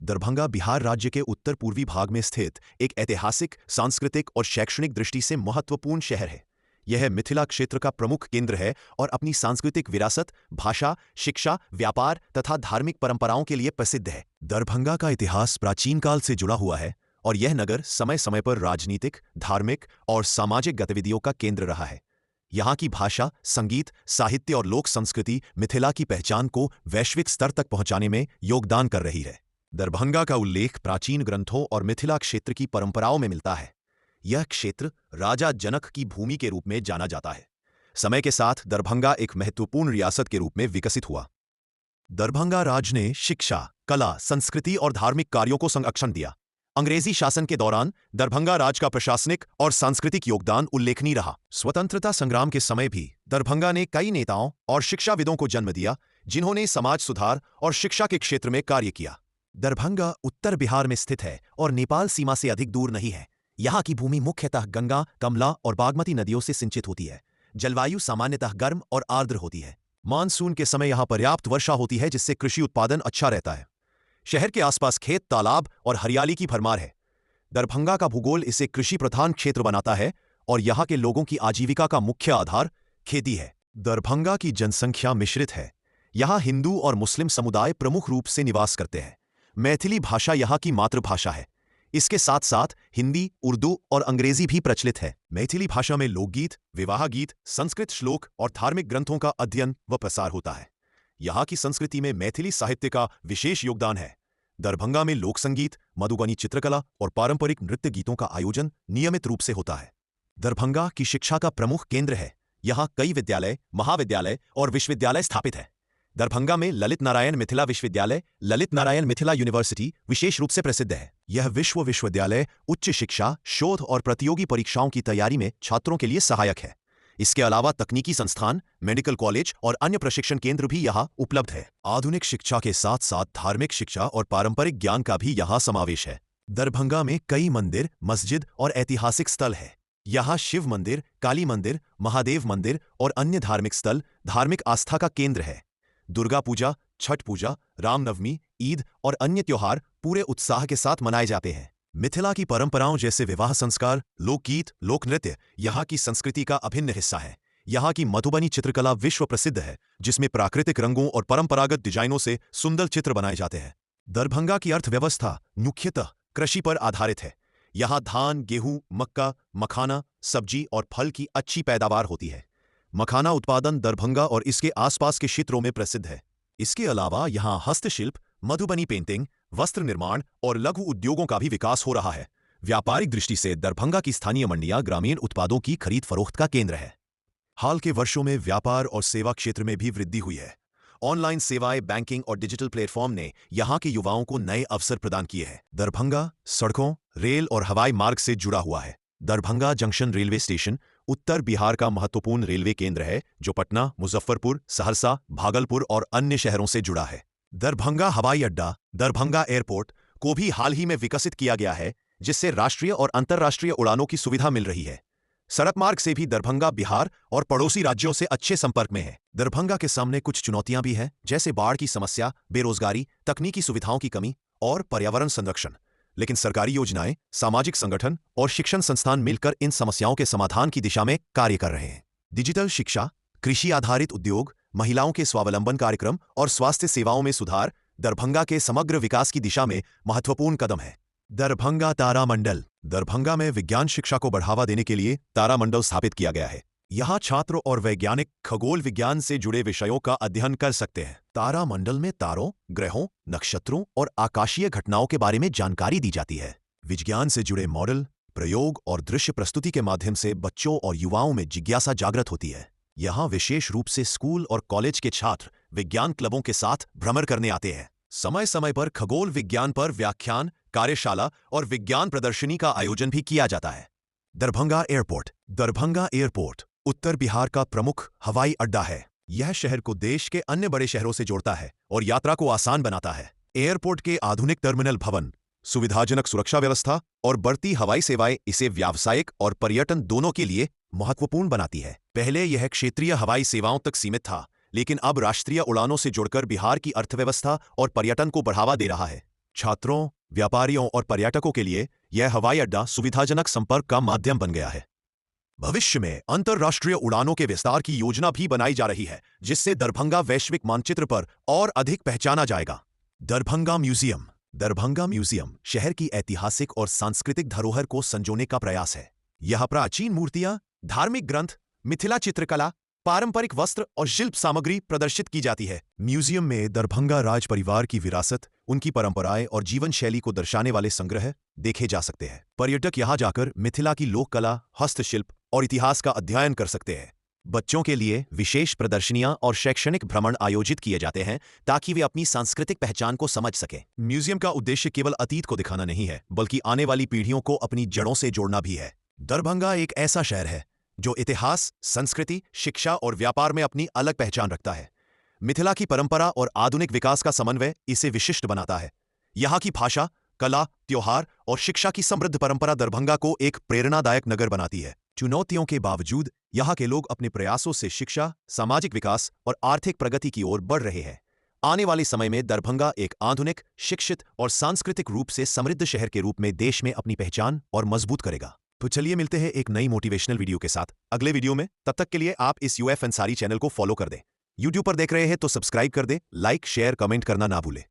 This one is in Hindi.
दरभंगा बिहार राज्य के उत्तर पूर्वी भाग में स्थित एक ऐतिहासिक, सांस्कृतिक और शैक्षणिक दृष्टि से महत्वपूर्ण शहर है। यह मिथिला क्षेत्र का प्रमुख केंद्र है और अपनी सांस्कृतिक विरासत, भाषा, शिक्षा, व्यापार तथा धार्मिक परंपराओं के लिए प्रसिद्ध है। दरभंगा का इतिहास प्राचीन काल से जुड़ा हुआ है और यह नगर समय समय पर राजनीतिक, धार्मिक और सामाजिक गतिविधियों का केंद्र रहा है। यहाँ की भाषा, संगीत, साहित्य और लोक संस्कृति मिथिला की पहचान को वैश्विक स्तर तक पहुंचाने में योगदान कर रही है। दरभंगा का उल्लेख प्राचीन ग्रंथों और मिथिला क्षेत्र की परंपराओं में मिलता है। यह क्षेत्र राजा जनक की भूमि के रूप में जाना जाता है। समय के साथ दरभंगा एक महत्वपूर्ण रियासत के रूप में विकसित हुआ। दरभंगा राज ने शिक्षा, कला, संस्कृति और धार्मिक कार्यों को संरक्षण दिया। अंग्रेजी शासन के दौरान दरभंगा राज का प्रशासनिक और सांस्कृतिक योगदान उल्लेखनीय रहा। स्वतंत्रता संग्राम के समय भी दरभंगा ने कई नेताओं और शिक्षाविदों को जन्म दिया, जिन्होंने समाज सुधार और शिक्षा के क्षेत्र में कार्य किया। दरभंगा उत्तर बिहार में स्थित है और नेपाल सीमा से अधिक दूर नहीं है। यहाँ की भूमि मुख्यतः गंगा, कमला और बागमती नदियों से सिंचित होती है। जलवायु सामान्यतः गर्म और आर्द्र होती है। मानसून के समय यहाँ पर्याप्त वर्षा होती है, जिससे कृषि उत्पादन अच्छा रहता है। शहर के आसपास खेत, तालाब और हरियाली की भरमार है। दरभंगा का भूगोल इसे कृषि प्रधान क्षेत्र बनाता है और यहाँ के लोगों की आजीविका का मुख्य आधार खेती है। दरभंगा की जनसंख्या मिश्रित है। यहाँ हिंदू और मुस्लिम समुदाय प्रमुख रूप से निवास करते हैं। मैथिली भाषा यहाँ की मातृभाषा है। इसके साथ साथ हिंदी, उर्दू और अंग्रेजी भी प्रचलित है। मैथिली भाषा में लोकगीत, विवाह गीत, संस्कृत श्लोक और धार्मिक ग्रंथों का अध्ययन व प्रसार होता है। यहाँ की संस्कृति में मैथिली साहित्य का विशेष योगदान है। दरभंगा में लोक संगीत, मधुबनी चित्रकला और पारंपरिक नृत्य गीतों का आयोजन नियमित रूप से होता है। दरभंगा की शिक्षा का प्रमुख केंद्र है। यहाँ कई विद्यालय, महाविद्यालय और विश्वविद्यालय स्थापित है। दरभंगा में ललित नारायण मिथिला विश्वविद्यालय, ललित नारायण मिथिला यूनिवर्सिटी विशेष रूप से प्रसिद्ध है। यह विश्वविद्यालय उच्च शिक्षा, शोध और प्रतियोगी परीक्षाओं की तैयारी में छात्रों के लिए सहायक है। इसके अलावा तकनीकी संस्थान, मेडिकल कॉलेज और अन्य प्रशिक्षण केंद्र भी यहाँ उपलब्ध है। आधुनिक शिक्षा के साथ साथ धार्मिक शिक्षा और पारंपरिक ज्ञान का भी यहाँ समावेश है। दरभंगा में कई मंदिर, मस्जिद और ऐतिहासिक स्थल है। यहाँ शिव मंदिर, काली मंदिर, महादेव मंदिर और अन्य धार्मिक स्थल धार्मिक आस्था का केंद्र है। दुर्गा पूजा, छठ पूजा, रामनवमी, ईद और अन्य त्योहार पूरे उत्साह के साथ मनाए जाते हैं। मिथिला की परंपराओं जैसे विवाह संस्कार, लोकगीत, लोक नृत्य यहाँ की संस्कृति का अभिन्न हिस्सा है। यहाँ की मधुबनी चित्रकला विश्व प्रसिद्ध है, जिसमें प्राकृतिक रंगों और परंपरागत डिजाइनों से सुंदर चित्र बनाए जाते हैं। दरभंगा की अर्थव्यवस्था मुख्यतः कृषि पर आधारित है। यहाँ धान, गेहूं, मक्का, मखाना, सब्जी और फल की अच्छी पैदावार होती है। मखाना उत्पादन दरभंगा और इसके आसपास के क्षेत्रों में प्रसिद्ध है। इसके अलावा यहाँ हस्तशिल्प, मधुबनी पेंटिंग, वस्त्र निर्माण और लघु उद्योगों का भी विकास हो रहा है। व्यापारिक दृष्टि से दरभंगा की स्थानीय मंडियां ग्रामीण उत्पादों की खरीद फरोख्त का केंद्र है। हाल के वर्षों में व्यापार और सेवा क्षेत्र में भी वृद्धि हुई है। ऑनलाइन सेवाएं, बैंकिंग और डिजिटल प्लेटफॉर्म ने यहाँ के युवाओं को नए अवसर प्रदान किए हैं। दरभंगा सड़कों, रेल और हवाई मार्ग से जुड़ा हुआ है। दरभंगा जंक्शन रेलवे स्टेशन उत्तर बिहार का महत्वपूर्ण रेलवे केंद्र है, जो पटना, मुजफ्फरपुर, सहरसा, भागलपुर और अन्य शहरों से जुड़ा है। दरभंगा हवाई अड्डा, दरभंगा एयरपोर्ट को भी हाल ही में विकसित किया गया है, जिससे राष्ट्रीय और अंतर्राष्ट्रीय उड़ानों की सुविधा मिल रही है। सड़क मार्ग से भी दरभंगा बिहार और पड़ोसी राज्यों से अच्छे संपर्क में है। दरभंगा के सामने कुछ चुनौतियां भी हैं, जैसे बाढ़ की समस्या, बेरोजगारी, तकनीकी सुविधाओं की कमी और पर्यावरण संरक्षण। लेकिन सरकारी योजनाएं, सामाजिक संगठन और शिक्षण संस्थान मिलकर इन समस्याओं के समाधान की दिशा में कार्य कर रहे हैं। डिजिटल शिक्षा, कृषि आधारित उद्योग, महिलाओं के स्वावलंबन कार्यक्रम और स्वास्थ्य सेवाओं में सुधार दरभंगा के समग्र विकास की दिशा में महत्वपूर्ण कदम है। दरभंगा तारामंडल, दरभंगा में विज्ञान शिक्षा को बढ़ावा देने के लिए तारामंडल स्थापित किया गया है। यहाँ छात्र और वैज्ञानिक खगोल विज्ञान से जुड़े विषयों का अध्ययन कर सकते हैं। तारामंडल में तारों, ग्रहों, नक्षत्रों और आकाशीय घटनाओं के बारे में जानकारी दी जाती है। विज्ञान से जुड़े मॉडल, प्रयोग और दृश्य प्रस्तुति के माध्यम से बच्चों और युवाओं में जिज्ञासा जागृत होती है। यहाँ विशेष रूप से स्कूल और कॉलेज के छात्र विज्ञान क्लबों के साथ भ्रमण करने आते हैं। समय समय पर खगोल विज्ञान पर व्याख्यान, कार्यशाला और विज्ञान प्रदर्शनी का आयोजन भी किया जाता है। दरभंगा एयरपोर्ट, दरभंगा एयरपोर्ट उत्तर बिहार का प्रमुख हवाई अड्डा है। यह शहर को देश के अन्य बड़े शहरों से जोड़ता है और यात्रा को आसान बनाता है। एयरपोर्ट के आधुनिक टर्मिनल भवन, सुविधाजनक सुरक्षा व्यवस्था और बढ़ती हवाई सेवाएं इसे व्यावसायिक और पर्यटन दोनों के लिए महत्वपूर्ण बनाती है। पहले यह क्षेत्रीय हवाई सेवाओं तक सीमित था, लेकिन अब राष्ट्रीय उड़ानों से जुड़कर बिहार की अर्थव्यवस्था और पर्यटन को बढ़ावा दे रहा है। छात्रों, व्यापारियों और पर्यटकों के लिए यह हवाई अड्डा सुविधाजनक संपर्क का माध्यम बन गया है। भविष्य में अंतर्राष्ट्रीय उड़ानों के विस्तार की योजना भी बनाई जा रही है, जिससे दरभंगा वैश्विक मानचित्र पर और अधिक पहचाना जाएगा। दरभंगा म्यूजियम। दरभंगा म्यूजियम शहर की ऐतिहासिक और सांस्कृतिक धरोहर को संजोने का प्रयास है। यह प्राचीन मूर्तियां, धार्मिक ग्रंथ, मिथिला चित्रकला, पारंपरिक वस्त्र और शिल्प सामग्री प्रदर्शित की जाती है। म्यूजियम में दरभंगा राज परिवार की विरासत, उनकी परंपराएं और जीवन शैली को दर्शाने वाले संग्रह देखे जा सकते हैं। पर्यटक यहां जाकर मिथिला की लोक कला, हस्तशिल्प और इतिहास का अध्ययन कर सकते हैं। बच्चों के लिए विशेष प्रदर्शनियां और शैक्षणिक भ्रमण आयोजित किए जाते हैं ताकि वे अपनी सांस्कृतिक पहचान को समझ सकें। म्यूजियम का उद्देश्य केवल अतीत को दिखाना नहीं है, बल्कि आने वाली पीढ़ियों को अपनी जड़ों से जोड़ना भी है। दरभंगा एक ऐसा शहर है जो इतिहास, संस्कृति, शिक्षा और व्यापार में अपनी अलग पहचान रखता है। मिथिला की परंपरा और आधुनिक विकास का समन्वय इसे विशिष्ट बनाता है। यहाँ की भाषा, कला, त्योहार और शिक्षा की समृद्ध परंपरा दरभंगा को एक प्रेरणादायक नगर बनाती है। चुनौतियों के बावजूद यहाँ के लोग अपने प्रयासों से शिक्षा, सामाजिक विकास और आर्थिक प्रगति की ओर बढ़ रहे हैं। आने वाले समय में दरभंगा एक आधुनिक, शिक्षित और सांस्कृतिक रूप से समृद्ध शहर के रूप में देश में अपनी पहचान और मजबूत करेगा। तो चलिए मिलते हैं एक नई मोटिवेशनल वीडियो के साथ अगले वीडियो में। तब तक के लिए आप इस यूएफ अंसारी चैनल को फॉलो कर दें। यूट्यूब पर देख रहे हैं तो सब्सक्राइब कर दें, लाइक, शेयर, कमेंट करना ना भूलें।